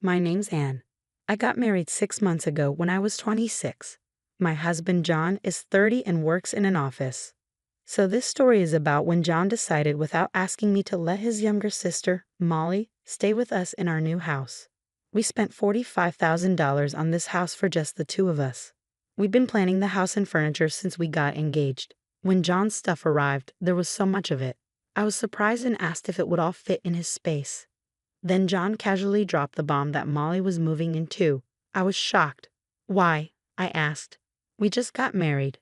My name's Anne. I got married 6 months ago when I was 26. My husband John is 30 and works in an office. So this story is about when John decided without asking me to let his younger sister, Molly, stay with us in our new house. We spent $45,000 on this house for just the two of us. We've been planning the house and furniture since we got engaged. When John's stuff arrived, there was so much of it. I was surprised and asked if it would all fit in his space. Then John casually dropped the bomb that Molly was moving in too. I was shocked. Why? I asked. We just got married.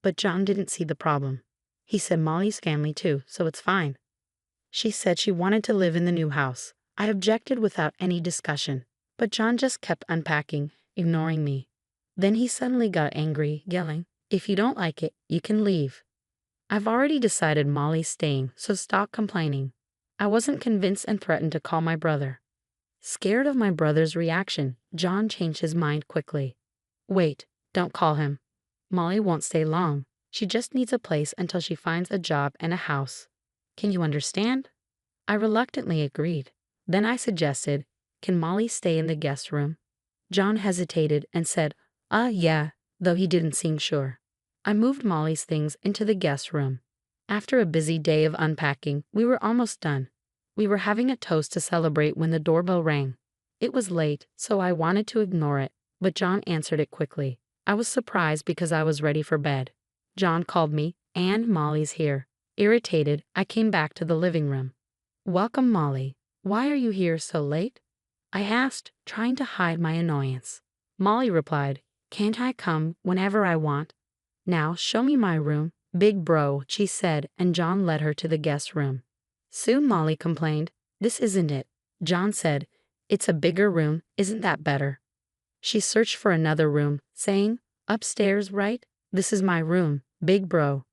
But John didn't see the problem. He said Molly's family too, so it's fine. She said she wanted to live in the new house. I objected without any discussion. But John just kept unpacking, ignoring me. Then he suddenly got angry, yelling, "If you don't like it, you can leave. I've already decided Molly's staying, so stop complaining." I wasn't convinced and threatened to call my brother. Scared of my brother's reaction, John changed his mind quickly. "Wait, don't call him. Molly won't stay long. She just needs a place until she finds a job and a house. Can you understand?" I reluctantly agreed. Then I suggested, "Can Molly stay in the guest room?" John hesitated and said, Yeah," though he didn't seem sure. I moved Molly's things into the guest room. After a busy day of unpacking, we were almost done. We were having a toast to celebrate when the doorbell rang. It was late, so I wanted to ignore it, but John answered it quickly. I was surprised because I was ready for bed. John called me, "And Molly's here." Irritated, I came back to the living room. "Welcome, Molly. Why are you here so late?" I asked, trying to hide my annoyance. Molly replied, "Can't I come whenever I want?" "Now show me my room, big bro," she said, and John led her to the guest room. Soon Molly complained, "This isn't it." John said, "It's a bigger room, isn't that better?" She searched for another room, saying, "Upstairs, right? This is my room, big bro."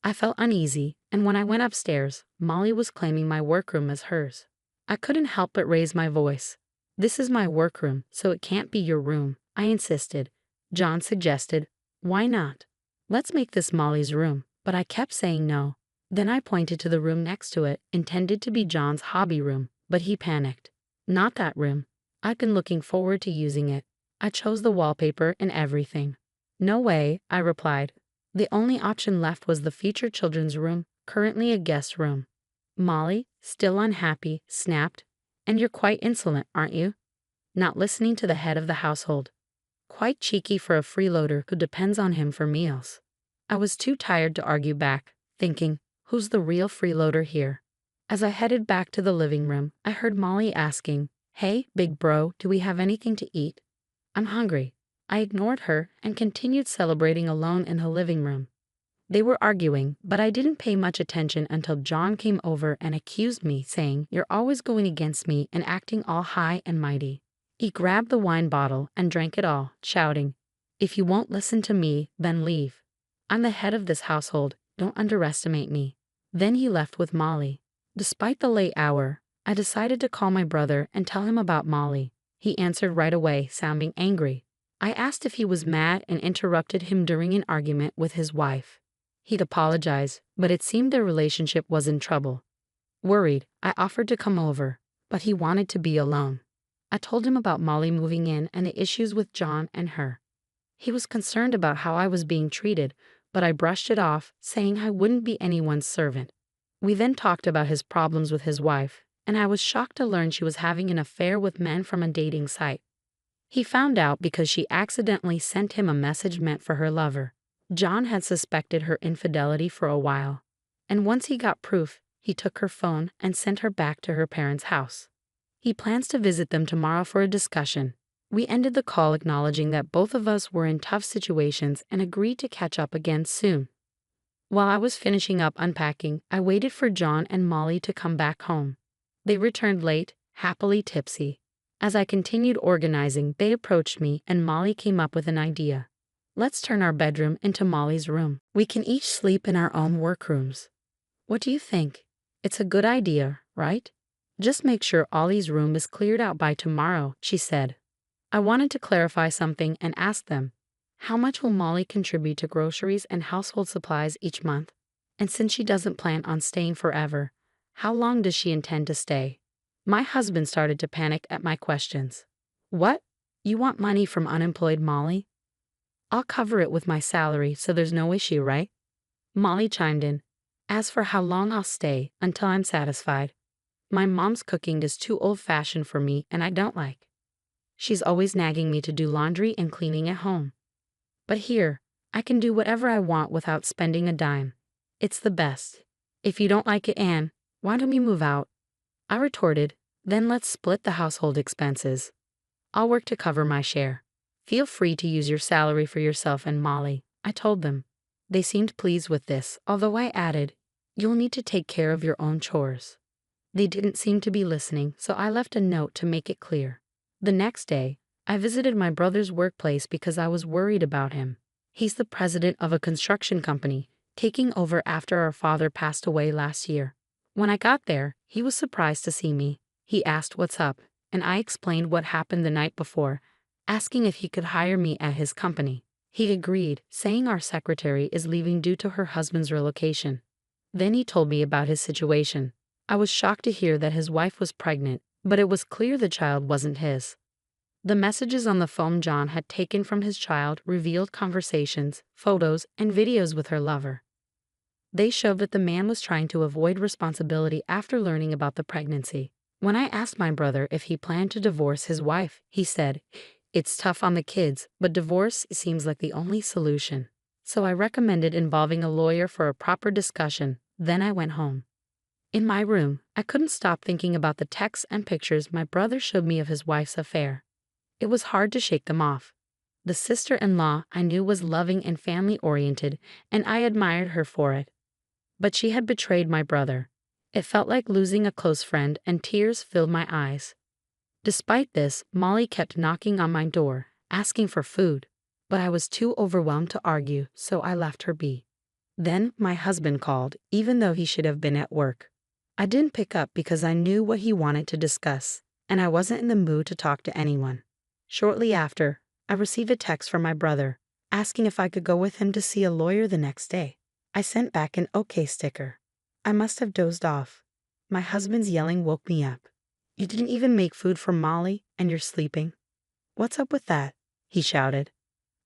I felt uneasy, and when I went upstairs, Molly was claiming my workroom as hers. I couldn't help but raise my voice. "This is my workroom, so it can't be your room," I insisted. John suggested, "Why not? Let's make this Molly's room," but I kept saying no. Then I pointed to the room next to it, intended to be John's hobby room, but he panicked. "Not that room. I've been looking forward to using it. I chose the wallpaper and everything." "No way," I replied. The only option left was the featured children's room, currently a guest room. Molly, still unhappy, snapped, "And you're quite insolent, aren't you? Not listening to the head of the household. Quite cheeky for a freeloader who depends on him for meals." I was too tired to argue back, thinking, who's the real freeloader here? As I headed back to the living room, I heard Molly asking, "Hey, big bro, do we have anything to eat?" "I'm hungry." I ignored her and continued celebrating alone in the living room. They were arguing, but I didn't pay much attention until John came over and accused me, saying, "You're always going against me and acting all high and mighty." He grabbed the wine bottle and drank it all, shouting, "If you won't listen to me, then leave. I'm the head of this household, don't underestimate me." Then he left with Molly. Despite the late hour, I decided to call my brother and tell him about Molly. He answered right away, sounding angry. I asked if he was mad and interrupted him during an argument with his wife. He'd apologized, but it seemed their relationship was in trouble. Worried, I offered to come over, but he wanted to be alone. I told him about Molly moving in and the issues with John and her. He was concerned about how I was being treated, but I brushed it off, saying I wouldn't be anyone's servant. We then talked about his problems with his wife, and I was shocked to learn she was having an affair with men from a dating site. He found out because she accidentally sent him a message meant for her lover. John had suspected her infidelity for a while, and once he got proof, he took her phone and sent her back to her parents' house. He plans to visit them tomorrow for a discussion. We ended the call acknowledging that both of us were in tough situations and agreed to catch up again soon. While I was finishing up unpacking, I waited for John and Molly to come back home. They returned late, happily tipsy. As I continued organizing, they approached me and Molly came up with an idea. "Let's turn our bedroom into Molly's room. We can each sleep in our own workrooms. What do you think? It's a good idea, right? Just make sure Ollie's room is cleared out by tomorrow," she said. I wanted to clarify something and ask them, how much will Molly contribute to groceries and household supplies each month? And since she doesn't plan on staying forever, how long does she intend to stay? My husband started to panic at my questions. What? You want money from unemployed Molly? I'll cover it with my salary, so there's no issue, right? Molly chimed in. As for how long I'll stay, until I'm satisfied. My mom's cooking is too old-fashioned for me and I don't like. She's always nagging me to do laundry and cleaning at home. But here, I can do whatever I want without spending a dime. It's the best. If you don't like it, Anne, why don't we move out? I retorted, then let's split the household expenses. I'll work to cover my share. Feel free to use your salary for yourself and Molly, I told them. They seemed pleased with this, although I added, you'll need to take care of your own chores. They didn't seem to be listening, so I left a note to make it clear. The next day, I visited my brother's workplace because I was worried about him. He's the president of a construction company, taking over after our father passed away last year. When I got there, he was surprised to see me. He asked what's up, and I explained what happened the night before, asking if he could hire me at his company. He agreed, saying our secretary is leaving due to her husband's relocation. Then he told me about his situation. I was shocked to hear that his wife was pregnant, but it was clear the child wasn't his. The messages on the phone John had taken from his child revealed conversations, photos, and videos with her lover. They showed that the man was trying to avoid responsibility after learning about the pregnancy. When I asked my brother if he planned to divorce his wife, he said, it's tough on the kids, but divorce seems like the only solution. So I recommended involving a lawyer for a proper discussion, then I went home. In my room, I couldn't stop thinking about the texts and pictures my brother showed me of his wife's affair. It was hard to shake them off. The sister-in-law I knew was loving and family-oriented, and I admired her for it. But she had betrayed my brother. It felt like losing a close friend, and tears filled my eyes. Despite this, Molly kept knocking on my door, asking for food, but I was too overwhelmed to argue, so I left her be. Then my husband called, even though he should have been at work. I didn't pick up because I knew what he wanted to discuss, and I wasn't in the mood to talk to anyone. Shortly after, I received a text from my brother, asking if I could go with him to see a lawyer the next day. I sent back an OK sticker. I must have dozed off. My husband's yelling woke me up. You didn't even make food for Molly, and you're sleeping? What's up with that? He shouted.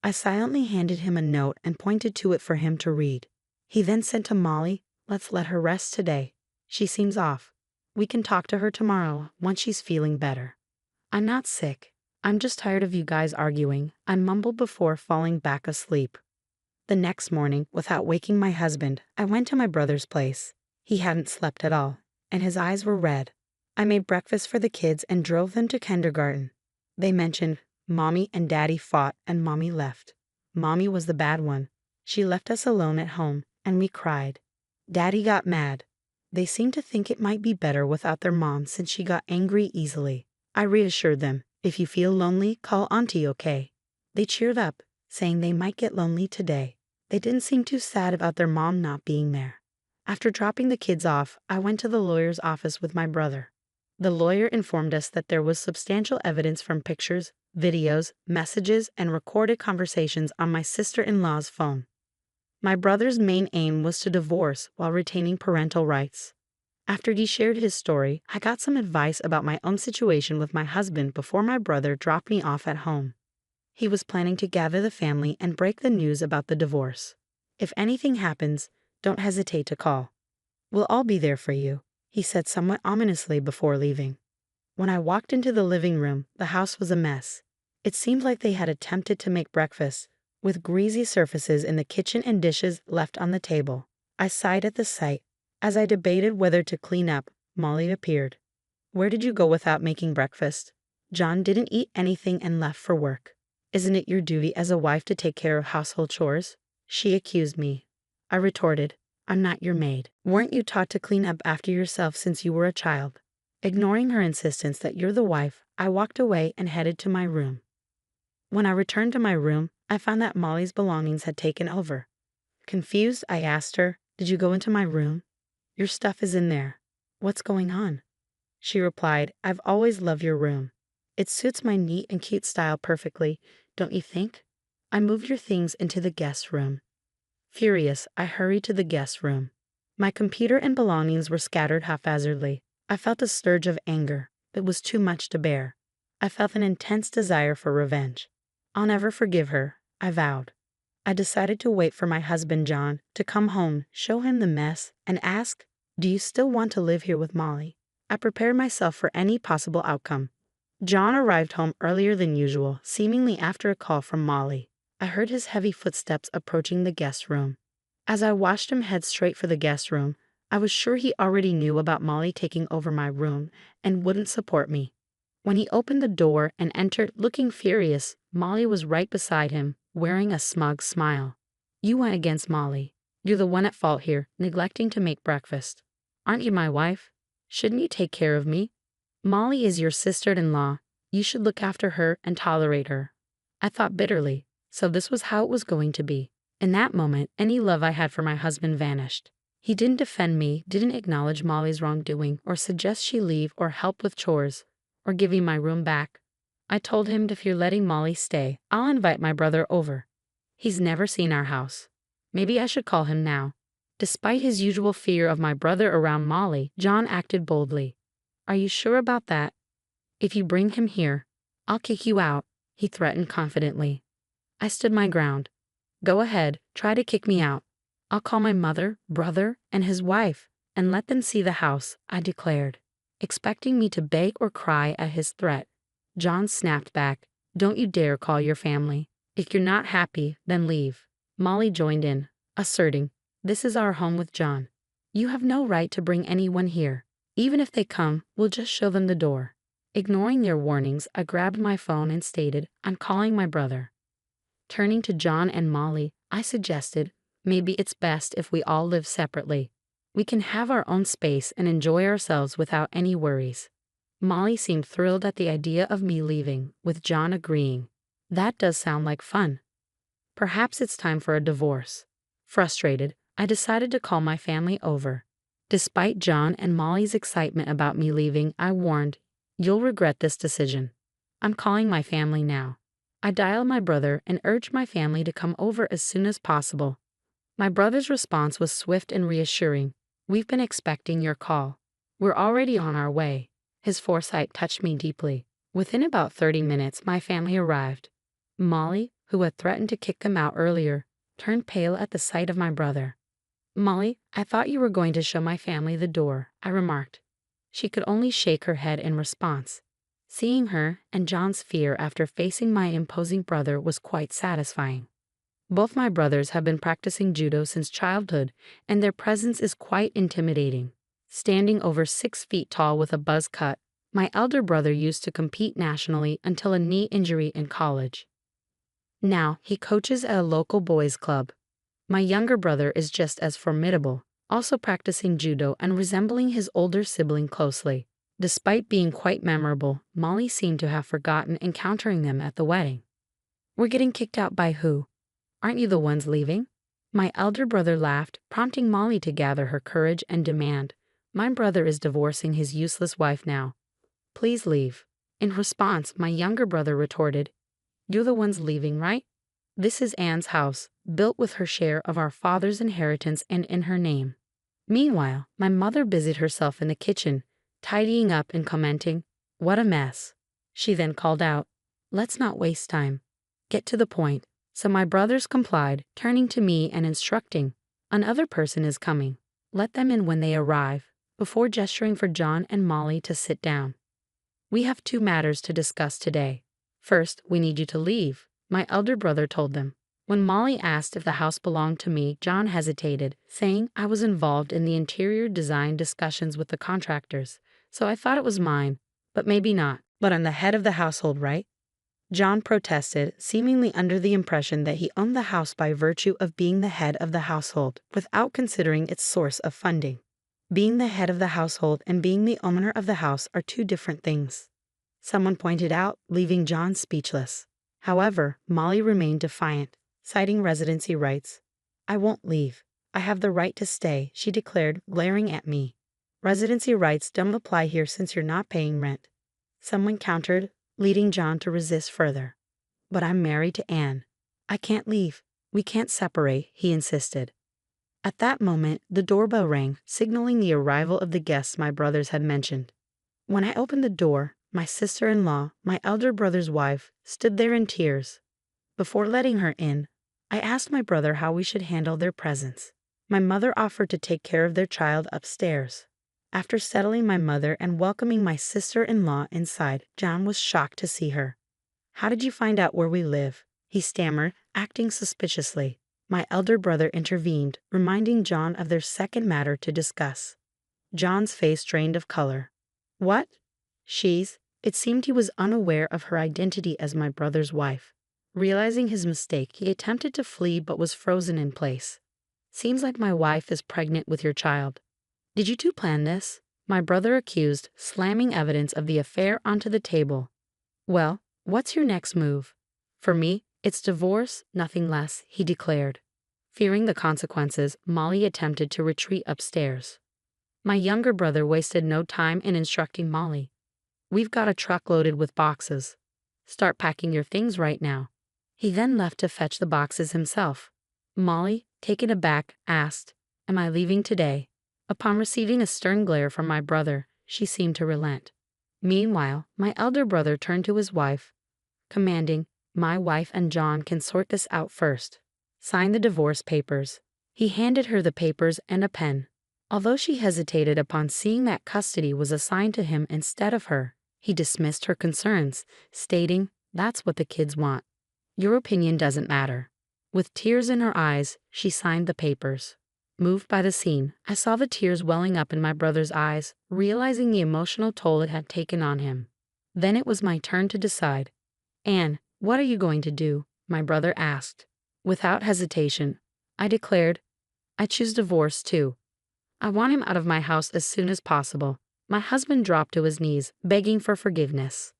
I silently handed him a note and pointed to it for him to read. He then said to Molly, let's let her rest today. She seems off. We can talk to her tomorrow, once she's feeling better. I'm not sick. I'm just tired of you guys arguing, I mumbled before falling back asleep. The next morning, without waking my husband, I went to my brother's place. He hadn't slept at all, and his eyes were red. I made breakfast for the kids and drove them to kindergarten. They mentioned, Mommy and Daddy fought and Mommy left. Mommy was the bad one. She left us alone at home, and we cried. Daddy got mad. They seemed to think it might be better without their mom since she got angry easily. I reassured them, if you feel lonely, call Auntie, okay? They cheered up, saying they might get lonely today. They didn't seem too sad about their mom not being there. After dropping the kids off, I went to the lawyer's office with my brother. The lawyer informed us that there was substantial evidence from pictures, videos, messages, and recorded conversations on my sister-in-law's phone. My brother's main aim was to divorce while retaining parental rights. After he shared his story, I got some advice about my own situation with my husband before my brother dropped me off at home. He was planning to gather the family and break the news about the divorce. If anything happens, don't hesitate to call. We'll all be there for you, he said somewhat ominously before leaving. When I walked into the living room, the house was a mess. It seemed like they had attempted to make breakfast, with greasy surfaces in the kitchen and dishes left on the table. I sighed at the sight. As I debated whether to clean up, Molly appeared. Where did you go without making breakfast? John didn't eat anything and left for work. Isn't it your duty as a wife to take care of household chores? She accused me. I retorted, I'm not your maid. Weren't you taught to clean up after yourself since you were a child? Ignoring her insistence that you're the wife, I walked away and headed to my room. When I returned to my room, I found that Molly's belongings had taken over. Confused, I asked her, did you go into my room? Your stuff is in there. What's going on? She replied, I've always loved your room. It suits my neat and cute style perfectly, don't you think? I moved your things into the guest room. Furious, I hurried to the guest room. My computer and belongings were scattered haphazardly. I felt a surge of anger. It was too much to bear. I felt an intense desire for revenge. I'll never forgive her, I vowed. I decided to wait for my husband John to come home, show him the mess, and ask, "Do you still want to live here with Molly?" I prepared myself for any possible outcome. John arrived home earlier than usual, seemingly after a call from Molly. I heard his heavy footsteps approaching the guest room. As I watched him head straight for the guest room, I was sure he already knew about Molly taking over my room and wouldn't support me. When he opened the door and entered looking furious, Molly was right beside him, wearing a smug smile. "You went against Molly. You're the one at fault here, neglecting to make breakfast. Aren't you my wife? Shouldn't you take care of me? Molly is your sister-in-law. You should look after her and tolerate her." I thought bitterly, so this was how it was going to be. In that moment, any love I had for my husband vanished. He didn't defend me, didn't acknowledge Molly's wrongdoing, or suggest she leave or help with chores, or giving my room back. I told him if you're letting Molly stay, I'll invite my brother over. He's never seen our house. Maybe I should call him now. Despite his usual fear of my brother around Molly, John acted boldly. "Are you sure about that? If you bring him here, I'll kick you out," he threatened confidently. I stood my ground. "Go ahead, try to kick me out. I'll call my mother, brother, and his wife, and let them see the house," I declared. Expecting me to beg or cry at his threat, John snapped back, "Don't you dare call your family. If you're not happy, then leave." Molly joined in, asserting, "This is our home with John. You have no right to bring anyone here. Even if they come, we'll just show them the door." Ignoring their warnings, I grabbed my phone and stated, "I'm calling my brother." Turning to John and Molly, I suggested, "Maybe it's best if we all live separately. We can have our own space and enjoy ourselves without any worries." Molly seemed thrilled at the idea of me leaving, with John agreeing. "That does sound like fun. Perhaps it's time for a divorce." Frustrated, I decided to call my family over. Despite John and Molly's excitement about me leaving, I warned, "You'll regret this decision. I'm calling my family now." I dialed my brother and urged my family to come over as soon as possible. My brother's response was swift and reassuring. "We've been expecting your call. We're already on our way." His foresight touched me deeply. Within about 30 minutes, my family arrived. Molly, who had threatened to kick them out earlier, turned pale at the sight of my brother. "Molly, I thought you were going to show my family the door," I remarked. She could only shake her head in response. Seeing her and John's fear after facing my imposing brother was quite satisfying. Both my brothers have been practicing judo since childhood, and their presence is quite intimidating. Standing over 6 feet tall with a buzz cut, my elder brother used to compete nationally until a knee injury in college. Now he coaches at a local boys' club. My younger brother is just as formidable, also practicing judo and resembling his older sibling closely. Despite being quite memorable, Molly seemed to have forgotten encountering them at the wedding. "We're getting kicked out by who? Aren't you the ones leaving?" My elder brother laughed, prompting Molly to gather her courage and demand, "My brother is divorcing his useless wife now. Please leave." In response, my younger brother retorted, "You're the ones leaving, right? This is Anne's house, built with her share of our father's inheritance and in her name." Meanwhile, my mother busied herself in the kitchen, tidying up and commenting, "What a mess." She then called out, "Let's not waste time. Get to the point." So my brothers complied, turning to me and instructing, "Another person is coming. Let them in when they arrive," before gesturing for John and Molly to sit down. "We have 2 matters to discuss today. First, we need you to leave," my elder brother told them. When Molly asked if the house belonged to me, John hesitated, saying I was involved in the interior design discussions with the contractors, so I thought it was mine, but maybe not. "But I'm the head of the household, right?" John protested, seemingly under the impression that he owned the house by virtue of being the head of the household, without considering its source of funding. Being the head of the household and being the owner of the house are 2 different things, someone pointed out, leaving John speechless. However, Molly remained defiant, citing residency rights. "I won't leave. I have the right to stay," she declared, glaring at me. "Residency rights don't apply here since you're not paying rent," someone countered, leading John to resist further. "But I'm married to Anne. I can't leave. We can't separate," he insisted. At that moment, the doorbell rang, signaling the arrival of the guests my brothers had mentioned. When I opened the door, my sister-in-law, my elder brother's wife, stood there in tears. Before letting her in, I asked my brother how we should handle their presence. My mother offered to take care of their child upstairs. After settling my mother and welcoming my sister-in-law inside, John was shocked to see her. "How did you find out where we live?" he stammered, acting suspiciously. My elder brother intervened, reminding John of their second matter to discuss. John's face drained of color. "What? She's—" It seemed he was unaware of her identity as my brother's wife. Realizing his mistake, he attempted to flee but was frozen in place. "Seems like my wife is pregnant with your child. Did you two plan this?" my brother accused, slamming evidence of the affair onto the table. "Well, what's your next move?" "For me, it's divorce, nothing less," he declared. Fearing the consequences, Molly attempted to retreat upstairs. My younger brother wasted no time in instructing Molly. "We've got a truck loaded with boxes. Start packing your things right now." He then left to fetch the boxes himself. Molly, taken aback, asked, "Am I leaving today?" Upon receiving a stern glare from my brother, she seemed to relent. Meanwhile, my elder brother turned to his wife, commanding, "My wife and John can sort this out first. Sign the divorce papers." He handed her the papers and a pen. Although she hesitated upon seeing that custody was assigned to him instead of her, he dismissed her concerns, stating, "That's what the kids want. Your opinion doesn't matter." With tears in her eyes, she signed the papers. Moved by the scene, I saw the tears welling up in my brother's eyes, realizing the emotional toll it had taken on him. Then it was my turn to decide. "Anne, what are you going to do?" my brother asked. Without hesitation, I declared, "I choose divorce too. I want him out of my house as soon as possible." My husband dropped to his knees, begging for forgiveness.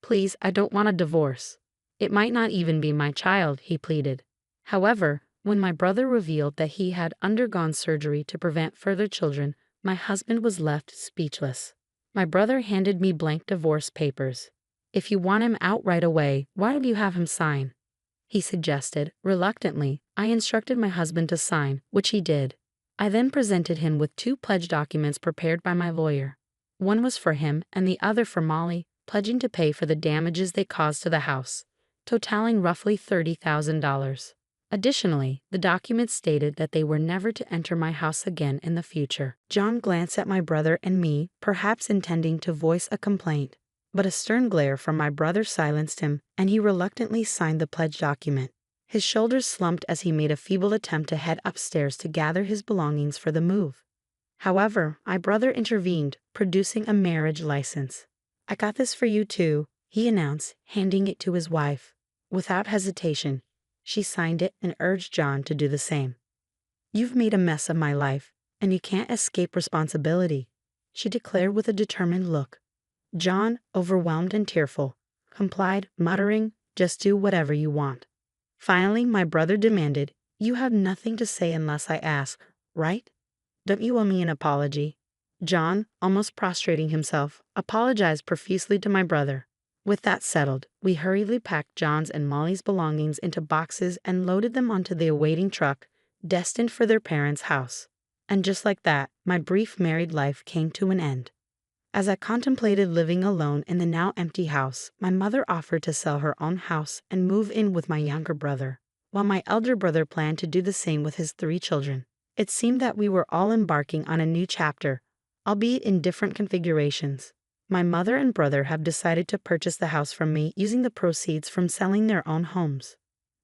"Please, I don't want a divorce. It might not even be my child," he pleaded. However, when my brother revealed that he had undergone surgery to prevent further children, my husband was left speechless. My brother handed me blank divorce papers. "If you want him out right away, why don't you have him sign?" he suggested. Reluctantly, I instructed my husband to sign, which he did. I then presented him with 2 pledge documents prepared by my lawyer. One was for him and the other for Molly, pledging to pay for the damages they caused to the house, totaling roughly $30,000. Additionally, the documents stated that they were never to enter my house again in the future. John glanced at my brother and me, perhaps intending to voice a complaint, but a stern glare from my brother silenced him, and he reluctantly signed the pledge document. His shoulders slumped as he made a feeble attempt to head upstairs to gather his belongings for the move. However, my brother intervened, producing a marriage license. "I got this for you too," he announced, handing it to his wife. Without hesitation, she signed it and urged John to do the same. "You've made a mess of my life, and you can't escape responsibility," she declared with a determined look. John, overwhelmed and tearful, complied, muttering, "Just do whatever you want." Finally, my brother demanded, "You have nothing to say unless I ask, right? Don't you owe me an apology?" John, almost prostrating himself, apologized profusely to my brother. With that settled, we hurriedly packed John's and Molly's belongings into boxes and loaded them onto the awaiting truck, destined for their parents' house. And just like that, my brief married life came to an end. As I contemplated living alone in the now empty house, my mother offered to sell her own house and move in with my younger brother, while my elder brother planned to do the same with his 3 children. It seemed that we were all embarking on a new chapter, albeit in different configurations. My mother and brother have decided to purchase the house from me using the proceeds from selling their own homes.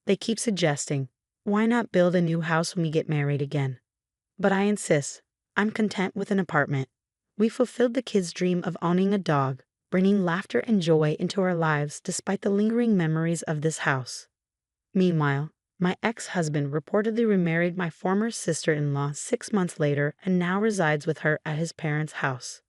They keep suggesting, "Why not build a new house when we get married again?" But I insist, I'm content with an apartment. We fulfilled the kids' dream of owning a dog, bringing laughter and joy into our lives despite the lingering memories of this house. Meanwhile, my ex-husband reportedly remarried my former sister-in-law 6 months later and now resides with her at his parents' house.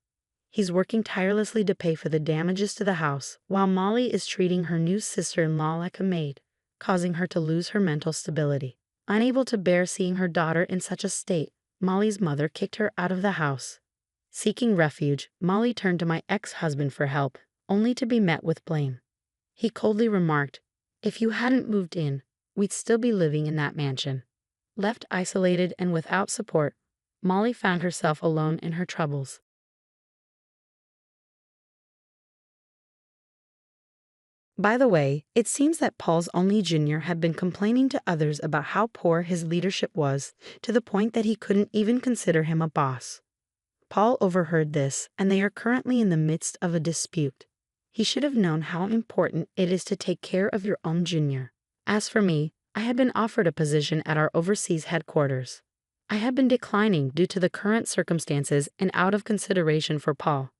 He's working tirelessly to pay for the damages to the house, while Molly is treating her new sister-in-law like a maid, causing her to lose her mental stability. Unable to bear seeing her daughter in such a state, Molly's mother kicked her out of the house. Seeking refuge, Molly turned to my ex-husband for help, only to be met with blame. He coldly remarked, "If you hadn't moved in, we'd still be living in that mansion." Left isolated and without support, Molly found herself alone in her troubles. By the way, it seems that Paul's only junior had been complaining to others about how poor his leadership was, to the point that he couldn't even consider him a boss. Paul overheard this, and they are currently in the midst of a dispute. He should have known how important it is to take care of your own junior. As for me, I had been offered a position at our overseas headquarters. I had been declining due to the current circumstances and out of consideration for Paul.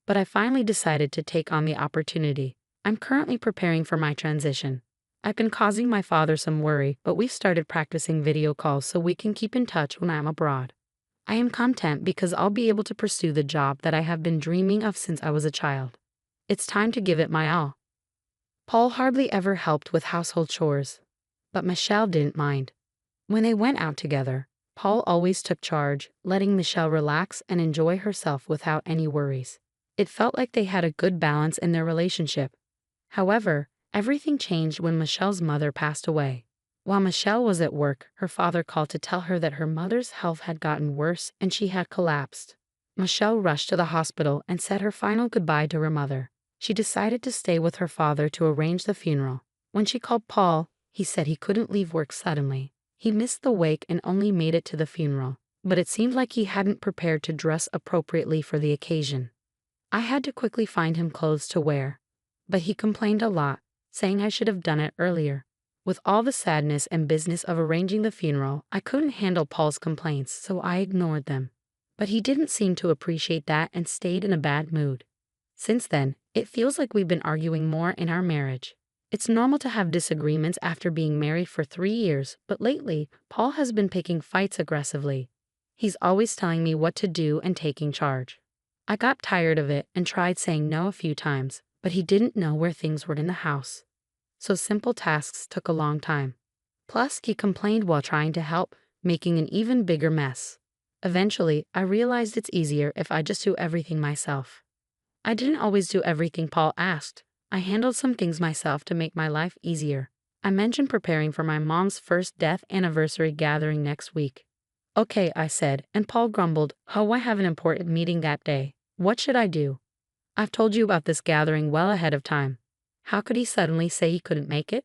But I finally decided to take on the opportunity. I'm currently preparing for my transition. I've been causing my father some worry, but we've started practicing video calls so we can keep in touch when I'm abroad. I am content because I'll be able to pursue the job that I have been dreaming of since I was a child. It's time to give it my all. Paul hardly ever helped with household chores, but Michelle didn't mind. When they went out together, Paul always took charge, letting Michelle relax and enjoy herself without any worries. It felt like they had a good balance in their relationship. However, everything changed when Michelle's mother passed away. While Michelle was at work, her father called to tell her that her mother's health had gotten worse and she had collapsed. Michelle rushed to the hospital and said her final goodbye to her mother. She decided to stay with her father to arrange the funeral. When she called Paul, he said he couldn't leave work suddenly. He missed the wake and only made it to the funeral, but it seemed like he hadn't prepared to dress appropriately for the occasion. I had to quickly find him clothes to wear, but he complained a lot, saying I should have done it earlier. With all the sadness and business of arranging the funeral, I couldn't handle Paul's complaints, so I ignored them. But he didn't seem to appreciate that and stayed in a bad mood. Since then, it feels like we've been arguing more in our marriage. It's normal to have disagreements after being married for 3 years, but lately, Paul has been picking fights aggressively. He's always telling me what to do and taking charge. I got tired of it and tried saying no a few times, but he didn't know where things were in the house. So simple tasks took a long time. Plus, he complained while trying to help, making an even bigger mess. Eventually, I realized it's easier if I just do everything myself. I didn't always do everything Paul asked. I handled some things myself to make my life easier. I mentioned preparing for my mom's first death anniversary gathering next week. Okay, I said, and Paul grumbled, "Oh, I have an important meeting that day. What should I do? I've told you about this gathering well ahead of time." How could he suddenly say he couldn't make it?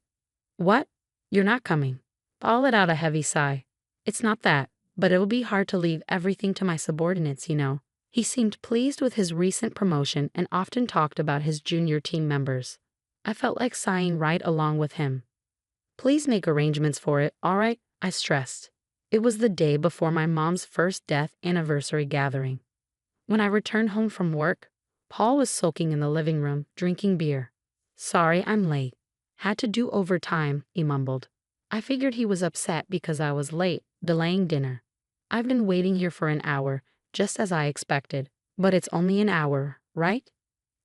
What? You're not coming? Paul let out a heavy sigh. It's not that, but it'll be hard to leave everything to my subordinates, you know. He seemed pleased with his recent promotion and often talked about his junior team members. I felt like sighing right along with him. Please make arrangements for it, all right? I stressed. It was the day before my mom's first death anniversary gathering. When I returned home from work, Paul was sulking in the living room, drinking beer. "Sorry, I'm late. Had to do overtime," he mumbled. I figured he was upset because I was late, delaying dinner. I've been waiting here for an hour, just as I expected. But it's only an hour, right?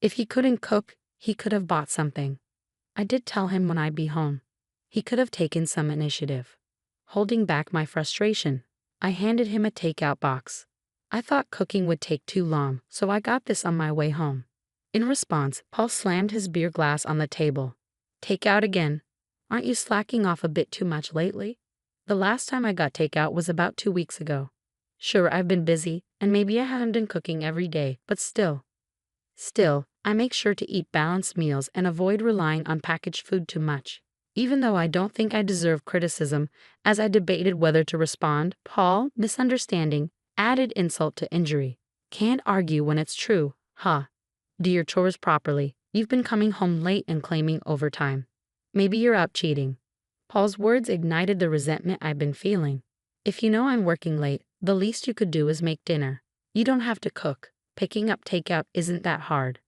If he couldn't cook, he could have bought something. I did tell him when I'd be home. He could have taken some initiative. Holding back my frustration, I handed him a takeout box. I thought cooking would take too long, so I got this on my way home. In response, Paul slammed his beer glass on the table. "Takeout again? Aren't you slacking off a bit too much lately? The last time I got takeout was about 2 weeks ago. Sure, I've been busy, and maybe I haven't been cooking every day, but still, I make sure to eat balanced meals and avoid relying on packaged food too much." Even though I don't think I deserve criticism, as I debated whether to respond, Paul, misunderstanding, added insult to injury. "Can't argue when it's true, huh? Do your chores properly. You've been coming home late and claiming overtime. Maybe you're out cheating." Paul's words ignited the resentment I've been feeling. "If you know I'm working late, the least you could do is make dinner. You don't have to cook. Picking up takeout isn't that hard.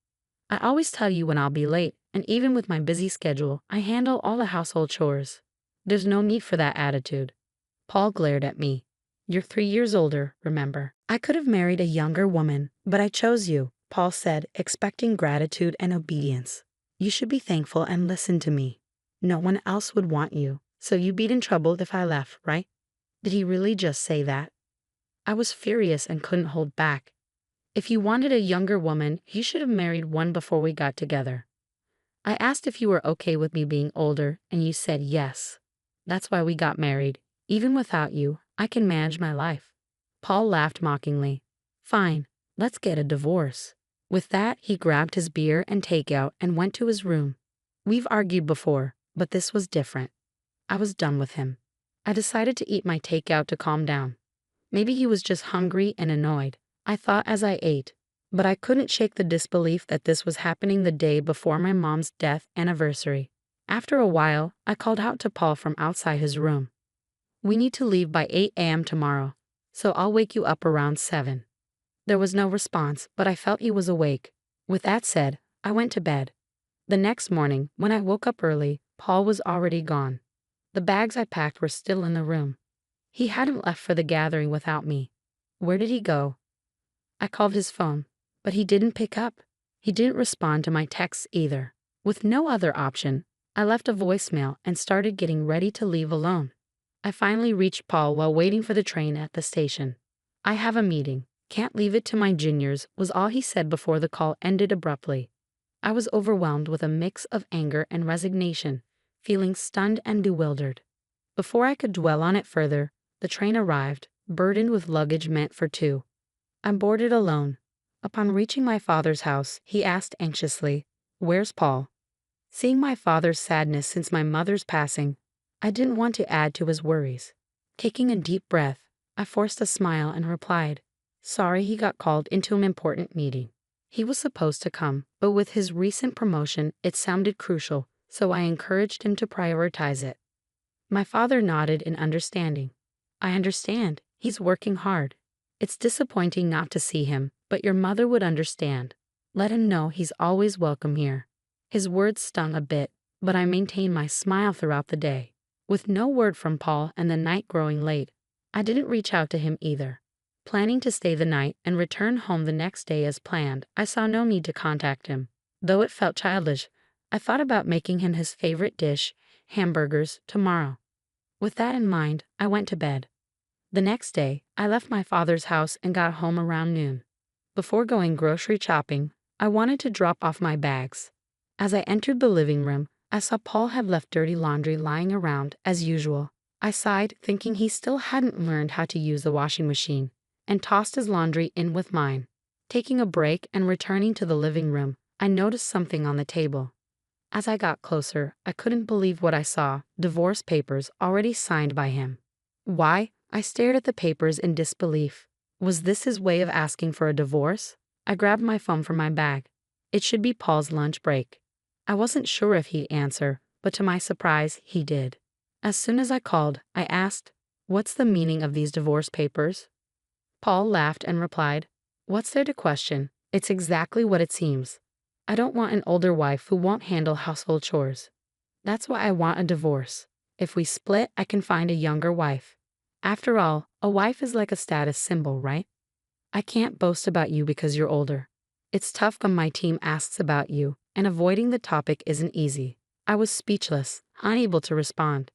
I always tell you when I'll be late, and even with my busy schedule, I handle all the household chores. There's no need for that attitude." Paul glared at me. "You're 3 years older, remember? I could have married a younger woman, but I chose you," Paul said, expecting gratitude and obedience. "You should be thankful and listen to me. No one else would want you, so you'd be in trouble if I left, right?" Did he really just say that? I was furious and couldn't hold back. If you wanted a younger woman, you should have married one before we got together. I asked if you were okay with me being older, and you said yes. That's why we got married. Even without you, I can manage my life." Paul laughed mockingly. "Fine, let's get a divorce." With that, he grabbed his beer and takeout and went to his room. We've argued before, but this was different. I was done with him. I decided to eat my takeout to calm down. Maybe he was just hungry and annoyed, I thought as I ate. But I couldn't shake the disbelief that this was happening the day before my mom's death anniversary. After a while, I called out to Paul from outside his room. "We need to leave by 8 a.m. tomorrow, so I'll wake you up around 7. There was no response, but I felt he was awake. With that said, I went to bed. The next morning, when I woke up early, Paul was already gone. The bags I packed were still in the room. He hadn't left for the gathering without me. Where did he go? I called his phone, but he didn't pick up. He didn't respond to my texts either. With no other option, I left a voicemail and started getting ready to leave alone. I finally reached Paul while waiting for the train at the station. "I have a meeting. Can't leave it to my juniors," was all he said before the call ended abruptly. I was overwhelmed with a mix of anger and resignation, feeling stunned and bewildered. Before I could dwell on it further, the train arrived, burdened with luggage meant for two. I boarded alone. Upon reaching my father's house, he asked anxiously, "Where's Paul?" Seeing my father's sadness since my mother's passing, I didn't want to add to his worries. Taking a deep breath, I forced a smile and replied, "Sorry, he got called into an important meeting. He was supposed to come, but with his recent promotion, it sounded crucial, so I encouraged him to prioritize it." My father nodded in understanding. "I understand. He's working hard. It's disappointing not to see him, but your mother would understand. Let him know he's always welcome here." His words stung a bit, but I maintained my smile throughout the day. With no word from Paul and the night growing late, I didn't reach out to him either. Planning to stay the night and return home the next day as planned, I saw no need to contact him. Though it felt childish, I thought about making him his favorite dish, hamburgers, tomorrow. With that in mind, I went to bed. The next day, I left my father's house and got home around noon. Before going grocery shopping, I wanted to drop off my bags. As I entered the living room, I saw Paul had left dirty laundry lying around, as usual. I sighed, thinking he still hadn't learned how to use the washing machine, and tossed his laundry in with mine. Taking a break and returning to the living room, I noticed something on the table. As I got closer, I couldn't believe what I saw: divorce papers already signed by him. Why? I stared at the papers in disbelief. Was this his way of asking for a divorce? I grabbed my phone from my bag. It should be Paul's lunch break. I wasn't sure if he'd answer, but to my surprise, he did. As soon as I called, I asked, "What's the meaning of these divorce papers?" Paul laughed and replied, "What's there to question? It's exactly what it seems. I don't want an older wife who won't handle household chores. That's why I want a divorce. If we split, I can find a younger wife. After all, a wife is like a status symbol, right? I can't boast about you because you're older. It's tough when my team asks about you, and avoiding the topic isn't easy." I was speechless, unable to respond.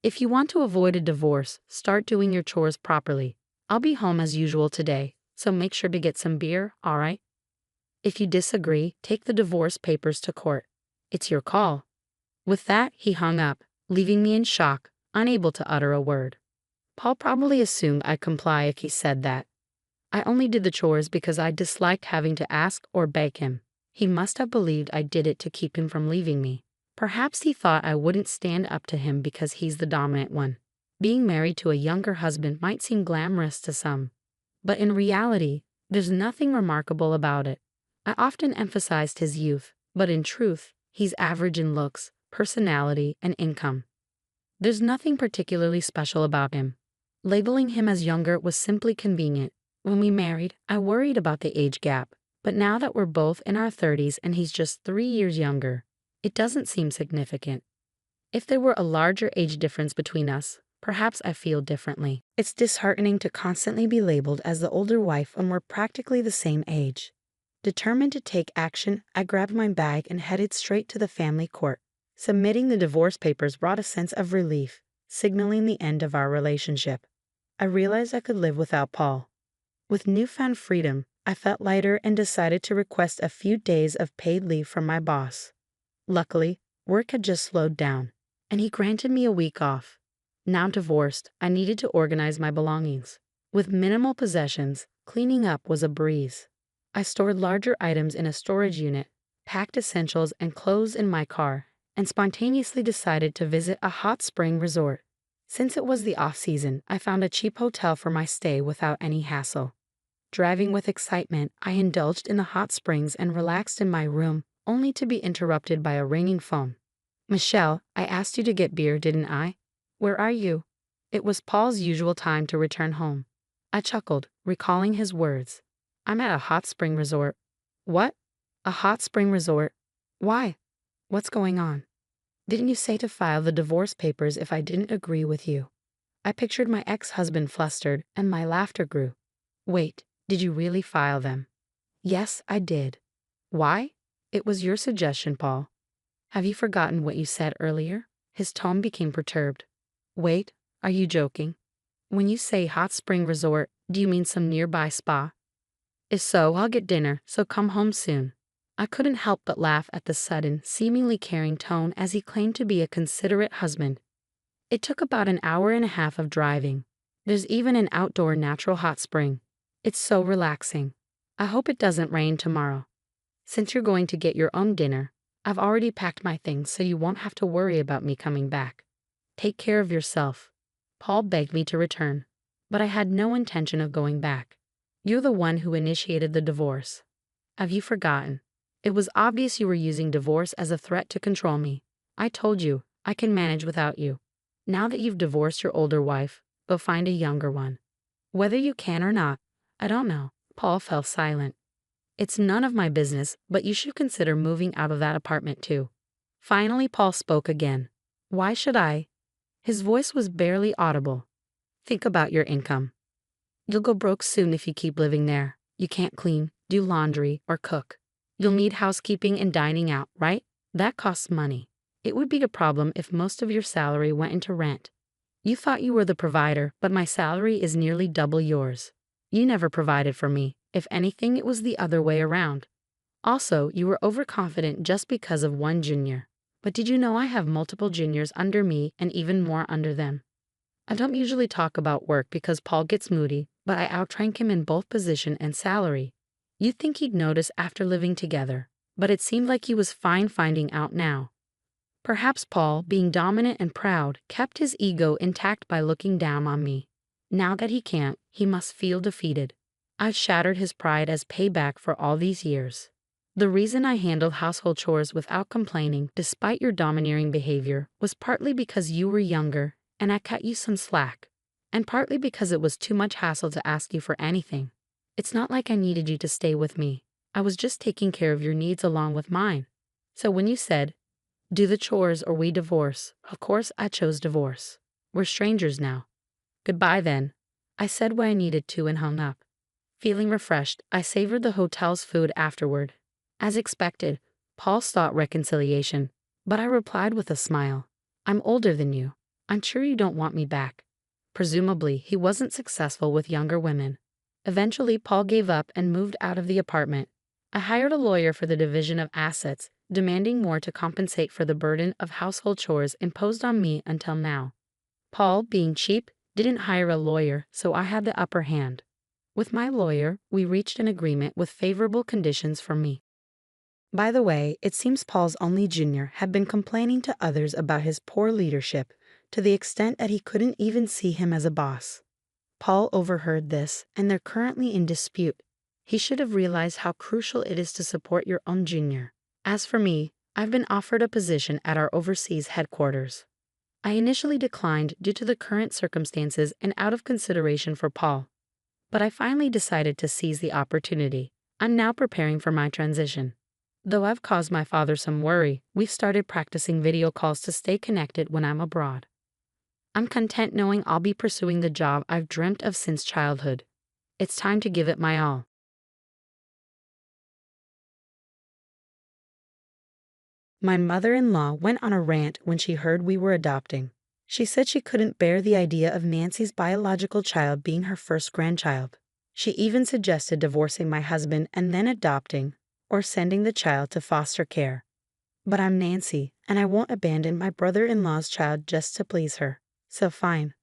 "If you want to avoid a divorce, start doing your chores properly. I'll be home as usual today, so make sure to get some beer, all right? If you disagree, take the divorce papers to court. It's your call." With that, he hung up, leaving me in shock, unable to utter a word. Paul probably assumed I'd comply if he said that. I only did the chores because I disliked having to ask or beg him. He must have believed I did it to keep him from leaving me. Perhaps he thought I wouldn't stand up to him because he's the dominant one. Being married to a younger husband might seem glamorous to some, but in reality, there's nothing remarkable about it. I often emphasized his youth, but in truth, he's average in looks, personality, and income. There's nothing particularly special about him. Labeling him as younger was simply convenient. When we married, I worried about the age gap, but now that we're both in our 30s and he's just 3 years younger, it doesn't seem significant. If there were a larger age difference between us, perhaps I feel differently. It's disheartening to constantly be labeled as the older wife when we're practically the same age. Determined to take action, I grabbed my bag and headed straight to the family court. Submitting the divorce papers brought a sense of relief, signaling the end of our relationship. I realized I could live without Paul. With newfound freedom, I felt lighter and decided to request a few days of paid leave from my boss. Luckily, work had just slowed down, and he granted me a week off. Now divorced, I needed to organize my belongings. With minimal possessions, cleaning up was a breeze. I stored larger items in a storage unit, packed essentials and clothes in my car, and spontaneously decided to visit a hot spring resort. Since it was the off-season, I found a cheap hotel for my stay without any hassle. Driving with excitement, I indulged in the hot springs and relaxed in my room, only to be interrupted by a ringing phone. "Michelle, I asked you to get beer, didn't I? Where are you?" It was Paul's usual time to return home. I chuckled, recalling his words. "I'm at a hot spring resort." "What? A hot spring resort? Why? What's going on?" "Didn't you say to file the divorce papers if I didn't agree with you?" I pictured my ex-husband flustered, and my laughter grew. "Wait, did you really file them?" "Yes, I did." "Why?" "It was your suggestion, Paul." "Have you forgotten what you said earlier?" His tone became perturbed. "Wait, are you joking? When you say hot spring resort, do you mean some nearby spa?" "If so, I'll get dinner, so come home soon." I couldn't help but laugh at the sudden, seemingly caring tone as he claimed to be a considerate husband. It took about an hour and a half of driving. There's even an outdoor natural hot spring. It's so relaxing. I hope it doesn't rain tomorrow. Since you're going to get your own dinner, I've already packed my things so you won't have to worry about me coming back. Take care of yourself. Paul begged me to return, but I had no intention of going back. You're the one who initiated the divorce. Have you forgotten? It was obvious you were using divorce as a threat to control me. I told you, I can manage without you. Now that you've divorced your older wife, go find a younger one. Whether you can or not, I don't know. Paul fell silent. It's none of my business, but you should consider moving out of that apartment too. Finally, Paul spoke again. Why should I? His voice was barely audible. Think about your income. You'll go broke soon if you keep living there. You can't clean, do laundry, or cook. You'll need housekeeping and dining out, right? That costs money. It would be a problem if most of your salary went into rent. You thought you were the provider, but my salary is nearly double yours. You never provided for me. If anything, it was the other way around. Also, you were overconfident just because of one junior. But did you know I have multiple juniors under me and even more under them? I don't usually talk about work because Paul gets moody, but I outrank him in both position and salary. You'd think he'd notice after living together, but it seemed like he was fine finding out now. Perhaps Paul, being dominant and proud, kept his ego intact by looking down on me. Now that he can't, he must feel defeated. I've shattered his pride as payback for all these years. The reason I handled household chores without complaining, despite your domineering behavior, was partly because you were younger and I cut you some slack, and partly because it was too much hassle to ask you for anything. It's not like I needed you to stay with me. I was just taking care of your needs along with mine. So when you said, do the chores or we divorce, of course I chose divorce. We're strangers now. Goodbye then. I said what I needed to and hung up. Feeling refreshed, I savored the hotel's food afterward. As expected, Paul sought reconciliation, but I replied with a smile. I'm older than you. I'm sure you don't want me back. Presumably, he wasn't successful with younger women. Eventually, Paul gave up and moved out of the apartment. I hired a lawyer for the division of assets, demanding more to compensate for the burden of household chores imposed on me until now. Paul, being cheap, didn't hire a lawyer, so I had the upper hand. With my lawyer, we reached an agreement with favorable conditions for me. By the way, it seems Paul's only junior had been complaining to others about his poor leadership, to the extent that he couldn't even see him as a boss. Paul overheard this, and they're currently in dispute. He should have realized how crucial it is to support your own junior. As for me, I've been offered a position at our overseas headquarters. I initially declined due to the current circumstances and out of consideration for Paul. But I finally decided to seize the opportunity. I'm now preparing for my transition. Though I've caused my father some worry, we've started practicing video calls to stay connected when I'm abroad. I'm content knowing I'll be pursuing the job I've dreamt of since childhood. It's time to give it my all. My mother-in-law went on a rant when she heard we were adopting. She said she couldn't bear the idea of Nancy's biological child being her first grandchild. She even suggested divorcing my husband and then adopting, or sending the child to foster care. But I'm Nancy, and I won't abandon my brother-in-law's child just to please her. So fine.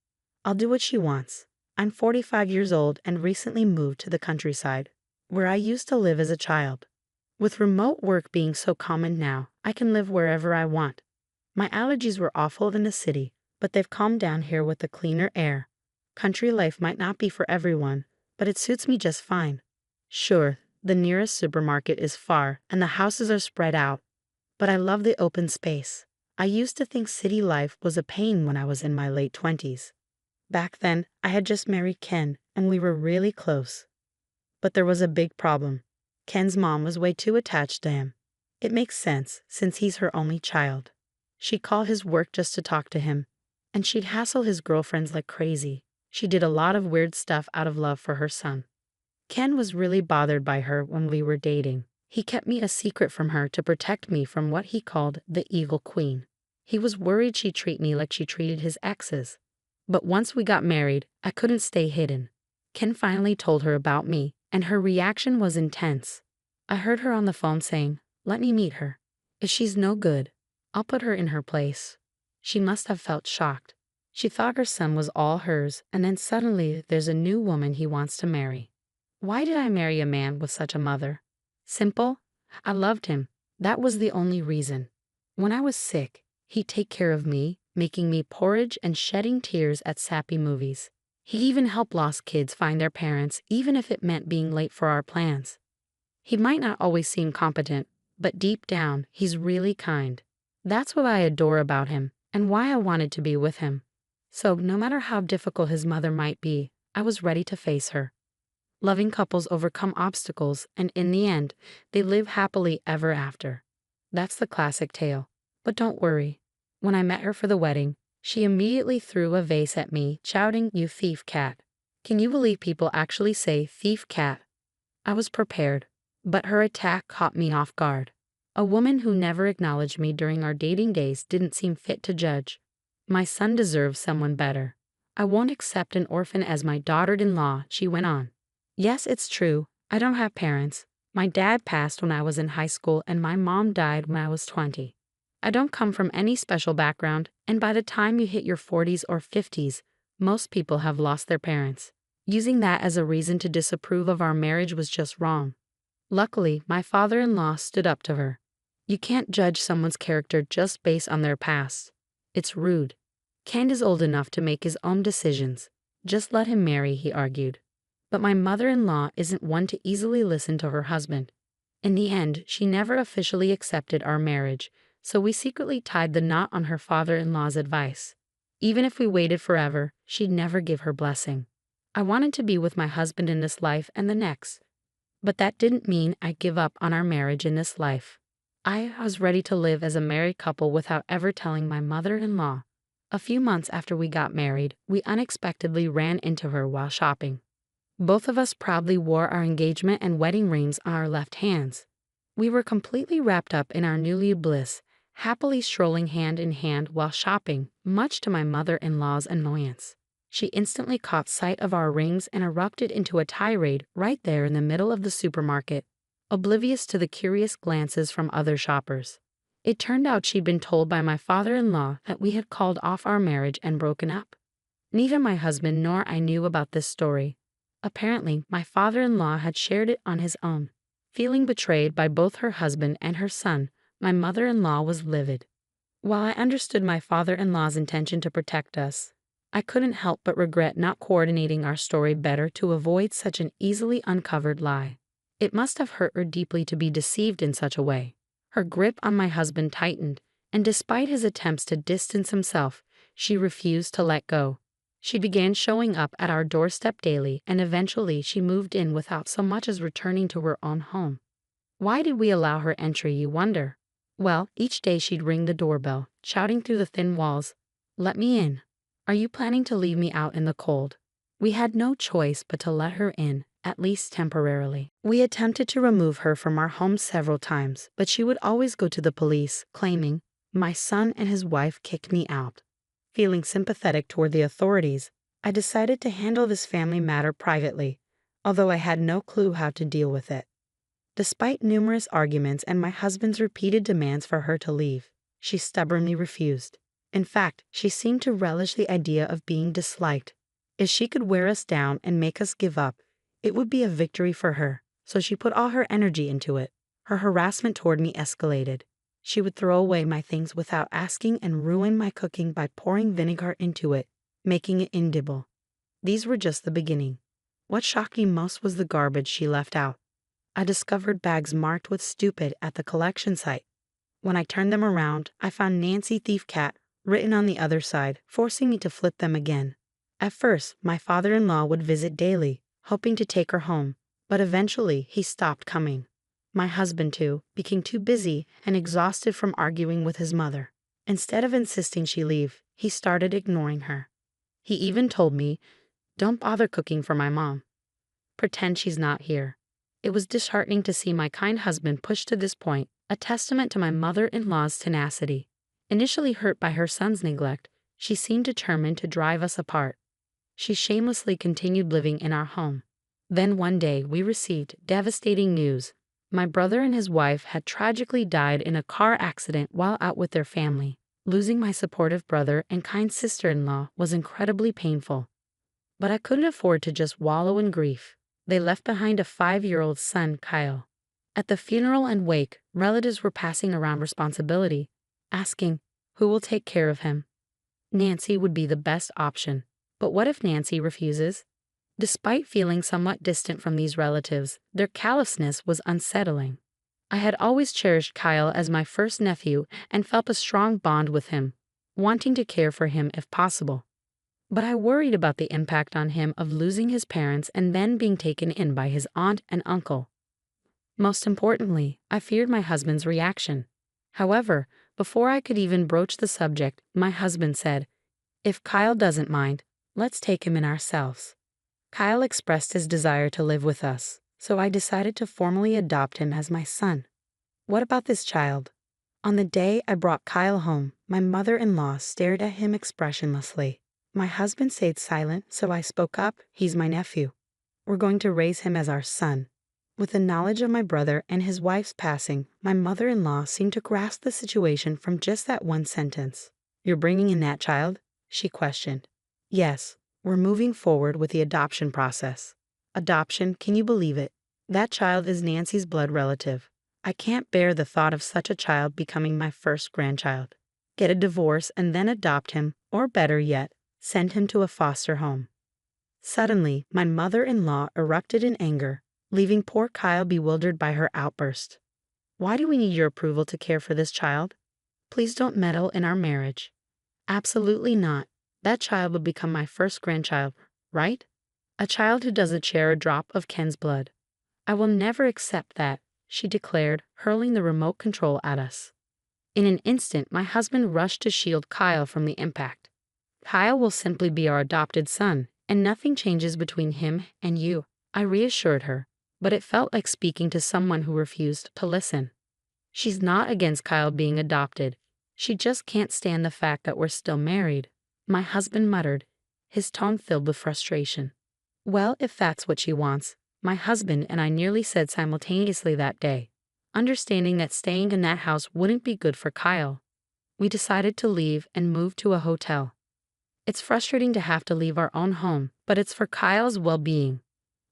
I'll do what she wants. I'm 45 years old and recently moved to the countryside, where I used to live as a child. With remote work being so common now, I can live wherever I want. My allergies were awful in the city, but they've calmed down here with the cleaner air. Country life might not be for everyone, but it suits me just fine. Sure, the nearest supermarket is far and the houses are spread out, but I love the open space. I used to think city life was a pain when I was in my late 20s. Back then, I had just married Ken, and we were really close. But there was a big problem. Ken's mom was way too attached to him. It makes sense, since he's her only child. She'd call his work just to talk to him, and she'd hassle his girlfriends like crazy. She did a lot of weird stuff out of love for her son. Ken was really bothered by her when we were dating. He kept me a secret from her to protect me from what he called the evil queen. He was worried she'd treat me like she treated his exes. But once we got married, I couldn't stay hidden. Ken finally told her about me, and her reaction was intense. I heard her on the phone saying, "Let me meet her. If she's no good, I'll put her in her place." She must have felt shocked. She thought her son was all hers, and then suddenly there's a new woman he wants to marry. Why did I marry a man with such a mother? Simple. I loved him. That was the only reason. When I was sick, he'd take care of me, making me porridge and shedding tears at sappy movies. He even helped lost kids find their parents, even if it meant being late for our plans. He might not always seem competent, but deep down, he's really kind. That's what I adore about him, and why I wanted to be with him. So, no matter how difficult his mother might be, I was ready to face her. Loving couples overcome obstacles, and in the end, they live happily ever after. That's the classic tale. But don't worry. When I met her for the wedding, she immediately threw a vase at me, shouting, "You thief cat." Can you believe people actually say thief cat? I was prepared, but her attack caught me off guard. A woman who never acknowledged me during our dating days didn't seem fit to judge. My son deserves someone better. I won't accept an orphan as my daughter-in-law, she went on. Yes, it's true. I don't have parents. My dad passed when I was in high school and my mom died when I was 20. I don't come from any special background, and by the time you hit your 40s or 50s, most people have lost their parents. Using that as a reason to disapprove of our marriage was just wrong. Luckily, my father-in-law stood up to her. You can't judge someone's character just based on their past. It's rude. Ken is old enough to make his own decisions. Just let him marry, he argued. But my mother-in-law isn't one to easily listen to her husband. In the end, she never officially accepted our marriage, so we secretly tied the knot on her father-in-law's advice. Even if we waited forever, she'd never give her blessing. I wanted to be with my husband in this life and the next. But that didn't mean I'd give up on our marriage in this life. I was ready to live as a married couple without ever telling my mother-in-law. A few months after we got married, we unexpectedly ran into her while shopping. Both of us proudly wore our engagement and wedding rings on our left hands. We were completely wrapped up in our newly bliss, happily strolling hand in hand while shopping, much to my mother-in-law's annoyance. She instantly caught sight of our rings and erupted into a tirade right there in the middle of the supermarket, oblivious to the curious glances from other shoppers. It turned out she'd been told by my father-in-law that we had called off our marriage and broken up. Neither my husband nor I knew about this story. Apparently, my father-in-law had shared it on his own. Feeling betrayed by both her husband and her son, my mother-in-law was livid. While I understood my father-in-law's intention to protect us, I couldn't help but regret not coordinating our story better to avoid such an easily uncovered lie. It must have hurt her deeply to be deceived in such a way. Her grip on my husband tightened, and despite his attempts to distance himself, she refused to let go. She began showing up at our doorstep daily, and eventually she moved in without so much as returning to her own home. Why did we allow her entry, you wonder? Well, each day she'd ring the doorbell, shouting through the thin walls, "Let me in. Are you planning to leave me out in the cold?" We had no choice but to let her in, at least temporarily. We attempted to remove her from our home several times, but she would always go to the police, claiming, "My son and his wife kicked me out." Feeling sympathetic toward the authorities, I decided to handle this family matter privately, although I had no clue how to deal with it. Despite numerous arguments and my husband's repeated demands for her to leave, she stubbornly refused. In fact, she seemed to relish the idea of being disliked. If she could wear us down and make us give up, it would be a victory for her, so she put all her energy into it. Her harassment toward me escalated. She would throw away my things without asking and ruin my cooking by pouring vinegar into it, making it inedible. These were just the beginning. What shocked me most was the garbage she left out. I discovered bags marked with stupid at the collection site. When I turned them around, I found Nancy Thief Cat written on the other side, forcing me to flip them again. At first, my father-in-law would visit daily, hoping to take her home, but eventually he stopped coming. My husband, too, became too busy and exhausted from arguing with his mother. Instead of insisting she leave, he started ignoring her. He even told me, "Don't bother cooking for my mom. Pretend she's not here." It was disheartening to see my kind husband pushed to this point, a testament to my mother-in-law's tenacity. Initially hurt by her son's neglect, she seemed determined to drive us apart. She shamelessly continued living in our home. Then one day we received devastating news. My brother and his wife had tragically died in a car accident while out with their family. Losing my supportive brother and kind sister-in-law was incredibly painful. But I couldn't afford to just wallow in grief. They left behind a 5-year-old son, Kyle. At the funeral and wake, relatives were passing around responsibility, asking, who will take care of him? Nancy would be the best option. But what if Nancy refuses? Despite feeling somewhat distant from these relatives, their callousness was unsettling. I had always cherished Kyle as my first nephew and felt a strong bond with him, wanting to care for him if possible. But I worried about the impact on him of losing his parents and then being taken in by his aunt and uncle. Most importantly, I feared my husband's reaction. However, before I could even broach the subject, my husband said, "If Kyle doesn't mind, let's take him in ourselves." Kyle expressed his desire to live with us, so I decided to formally adopt him as my son. What about this child? On the day I brought Kyle home, my mother-in-law stared at him expressionlessly. My husband stayed silent, so I spoke up. "He's my nephew. We're going to raise him as our son." With the knowledge of my brother and his wife's passing, my mother-in-law seemed to grasp the situation from just that one sentence. "You're bringing in that child?" she questioned. "Yes. We're moving forward with the adoption process." Adoption, can you believe it? That child is Nancy's blood relative. I can't bear the thought of such a child becoming my first grandchild. Get a divorce and then adopt him, or better yet, send him to a foster home. Suddenly, my mother-in-law erupted in anger, leaving poor Kyle bewildered by her outburst. "Why do we need your approval to care for this child? Please don't meddle in our marriage." "Absolutely not. That child will become my first grandchild, right? A child who doesn't share a drop of Ken's blood. I will never accept that," she declared, hurling the remote control at us. In an instant, my husband rushed to shield Kyle from the impact. "Kyle will simply be our adopted son, and nothing changes between him and you," I reassured her, but it felt like speaking to someone who refused to listen. "She's not against Kyle being adopted. She just can't stand the fact that we're still married," my husband muttered, his tone filled with frustration. "Well, if that's what she wants," my husband and I nearly said simultaneously that day, understanding that staying in that house wouldn't be good for Kyle. We decided to leave and move to a hotel. It's frustrating to have to leave our own home, but it's for Kyle's well-being.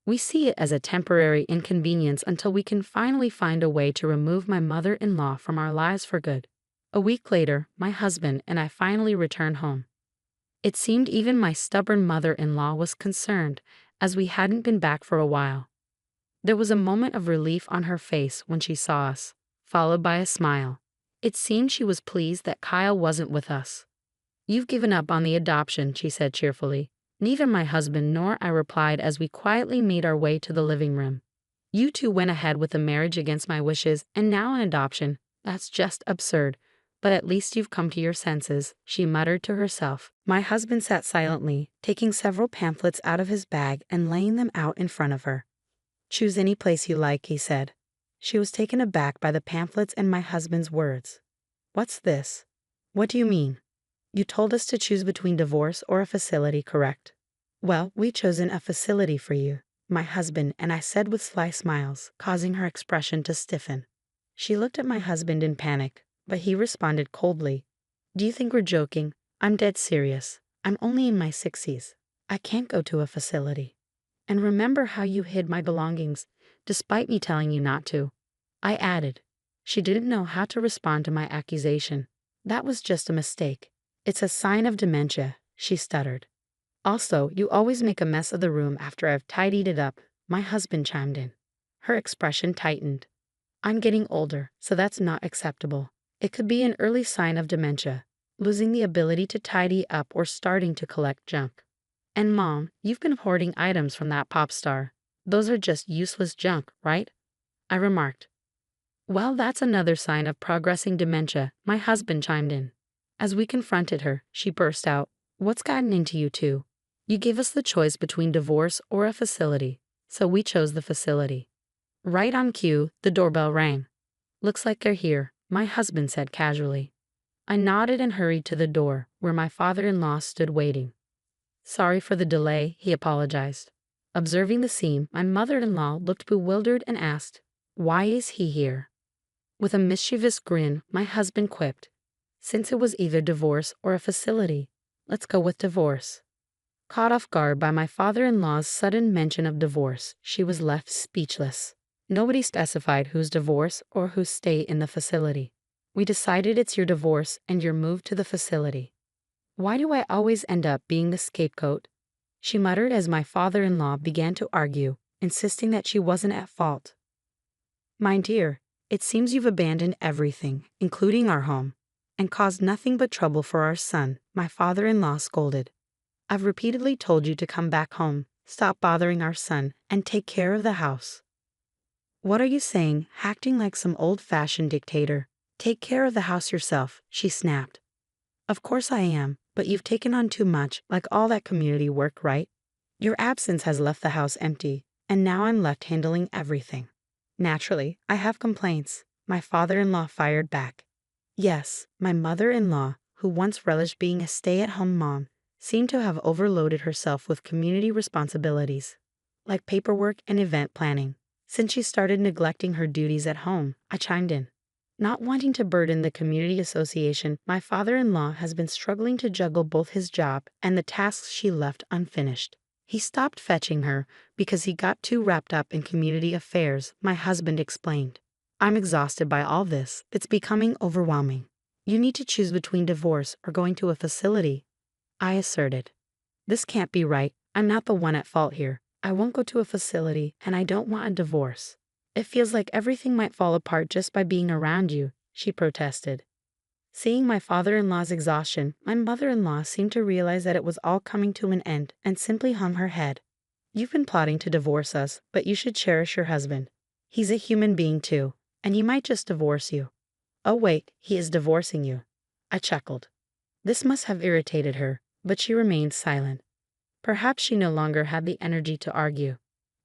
We see it as a temporary inconvenience until we can finally find a way to remove my mother-in-law from our lives for good. A week later, my husband and I finally returned home. It seemed even my stubborn mother-in-law was concerned, as we hadn't been back for a while. There was a moment of relief on her face when she saw us, followed by a smile. It seemed she was pleased that Kyle wasn't with us. "You've given up on the adoption," she said cheerfully. Neither my husband nor I replied as we quietly made our way to the living room. "You two went ahead with a marriage against my wishes, and now an adoption. That's just absurd. But at least you've come to your senses," she muttered to herself. My husband sat silently, taking several pamphlets out of his bag and laying them out in front of her. "Choose any place you like," he said. She was taken aback by the pamphlets and my husband's words. "What's this?" "What do you mean?" "You told us to choose between divorce or a facility, correct?" "Well, we've chosen a facility for you," my husband and I said with sly smiles, causing her expression to stiffen. She looked at my husband in panic, but he responded coldly. "Do you think we're joking? I'm dead serious. I'm only in my 60s. I can't go to a facility. And remember how you hid my belongings, despite me telling you not to," I added. She didn't know how to respond to my accusation. That was just a mistake. It's a sign of dementia, she stuttered. Also, you always make a mess of the room after I've tidied it up, my husband chimed in. Her expression tightened. I'm getting older, so that's not acceptable. It could be an early sign of dementia, losing the ability to tidy up or starting to collect junk. And Mom, you've been hoarding items from that pop star. Those are just useless junk, right? I remarked. Well, that's another sign of progressing dementia, my husband chimed in. As we confronted her, she burst out, What's gotten into you two? You gave us the choice between divorce or a facility, so we chose the facility. Right on cue, the doorbell rang. Looks like they're here, my husband said casually. I nodded and hurried to the door, where my father-in-law stood waiting. Sorry for the delay, he apologized. Observing the scene, my mother-in-law looked bewildered and asked, Why is he here? With a mischievous grin, my husband quipped, Since it was either divorce or a facility, let's go with divorce. Caught off guard by my father-in-law's sudden mention of divorce, she was left speechless. Nobody specified whose divorce or whose stay in the facility. We decided it's your divorce and your move to the facility. Why do I always end up being the scapegoat? She muttered as my father-in-law began to argue, insisting that she wasn't at fault. My dear, it seems you've abandoned everything, including our home, and caused nothing but trouble for our son, my father-in-law scolded. I've repeatedly told you to come back home, stop bothering our son, and take care of the house. What are you saying, acting like some old-fashioned dictator? Take care of the house yourself, she snapped. Of course I am, but you've taken on too much, like all that community work, right? Your absence has left the house empty, and now I'm left handling everything. Naturally, I have complaints, my father-in-law fired back. Yes, my mother-in-law, who once relished being a stay-at-home mom, seemed to have overloaded herself with community responsibilities, like paperwork and event planning. Since she started neglecting her duties at home, I chimed in. Not wanting to burden the community association, my father-in-law has been struggling to juggle both his job and the tasks she left unfinished. He stopped fetching her because he got too wrapped up in community affairs, my husband explained. I'm exhausted by all this. It's becoming overwhelming. You need to choose between divorce or going to a facility, I asserted. This can't be right. I'm not the one at fault here. I won't go to a facility, and I don't want a divorce. It feels like everything might fall apart just by being around you, she protested. Seeing my father-in-law's exhaustion, my mother-in-law seemed to realize that it was all coming to an end and simply hung her head. You've been plotting to divorce us, but you should cherish your husband. He's a human being too, and he might just divorce you. Oh wait, he is divorcing you. I chuckled. This must have irritated her, but she remained silent. Perhaps she no longer had the energy to argue.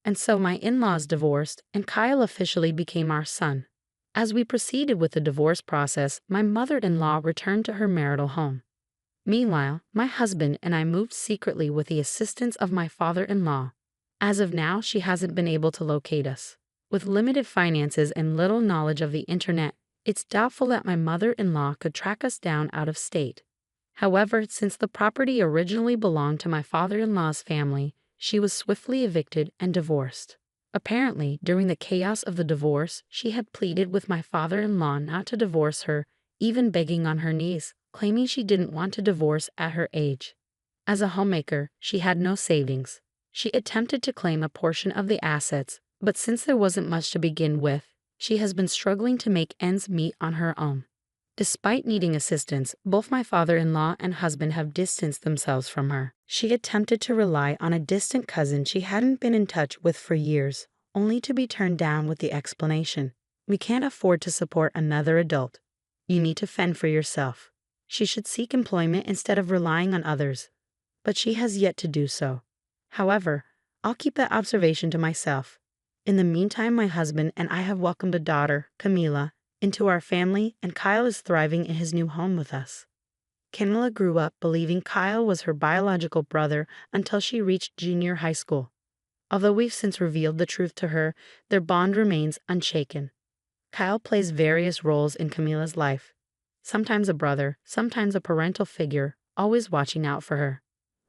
And so my in-laws divorced, and Kyle officially became our son. As we proceeded with the divorce process, my mother-in-law returned to her marital home. Meanwhile, my husband and I moved secretly with the assistance of my father-in-law. As of now, she hasn't been able to locate us. With limited finances and little knowledge of the internet, it's doubtful that my mother-in-law could track us down out of state. However, since the property originally belonged to my father-in-law's family, she was swiftly evicted and divorced. Apparently, during the chaos of the divorce, she had pleaded with my father-in-law not to divorce her, even begging on her knees, claiming she didn't want to divorce at her age. As a homemaker, she had no savings. She attempted to claim a portion of the assets, but since there wasn't much to begin with, she has been struggling to make ends meet on her own. Despite needing assistance, both my father-in-law and husband have distanced themselves from her. She attempted to rely on a distant cousin she hadn't been in touch with for years, only to be turned down with the explanation, "We can't afford to support another adult. You need to fend for yourself. She should seek employment instead of relying on others." But she has yet to do so. However, I'll keep that observation to myself. In the meantime, my husband and I have welcomed a daughter, Camila, into our family, and Kyle is thriving in his new home with us. Camila grew up believing Kyle was her biological brother until she reached junior high school. Although we've since revealed the truth to her, their bond remains unshaken. Kyle plays various roles in Camila's life. Sometimes a brother, sometimes a parental figure, always watching out for her.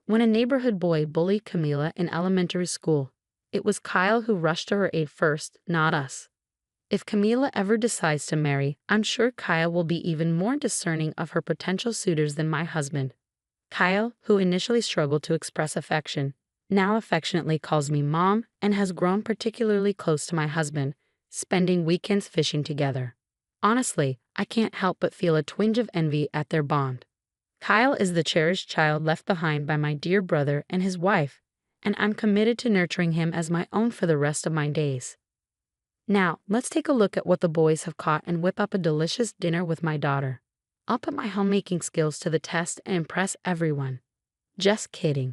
When a neighborhood boy bullied Camila in elementary school, it was Kyle who rushed to her aid first, not us. If Camila ever decides to marry, I'm sure Kyle will be even more discerning of her potential suitors than my husband. Kyle, who initially struggled to express affection, now affectionately calls me mom and has grown particularly close to my husband, spending weekends fishing together. Honestly, I can't help but feel a twinge of envy at their bond. Kyle is the cherished child left behind by my dear brother and his wife, and I'm committed to nurturing him as my own for the rest of my days. Now, let's take a look at what the boys have caught and whip up a delicious dinner with my daughter. I'll put my homemaking skills to the test and impress everyone. Just kidding.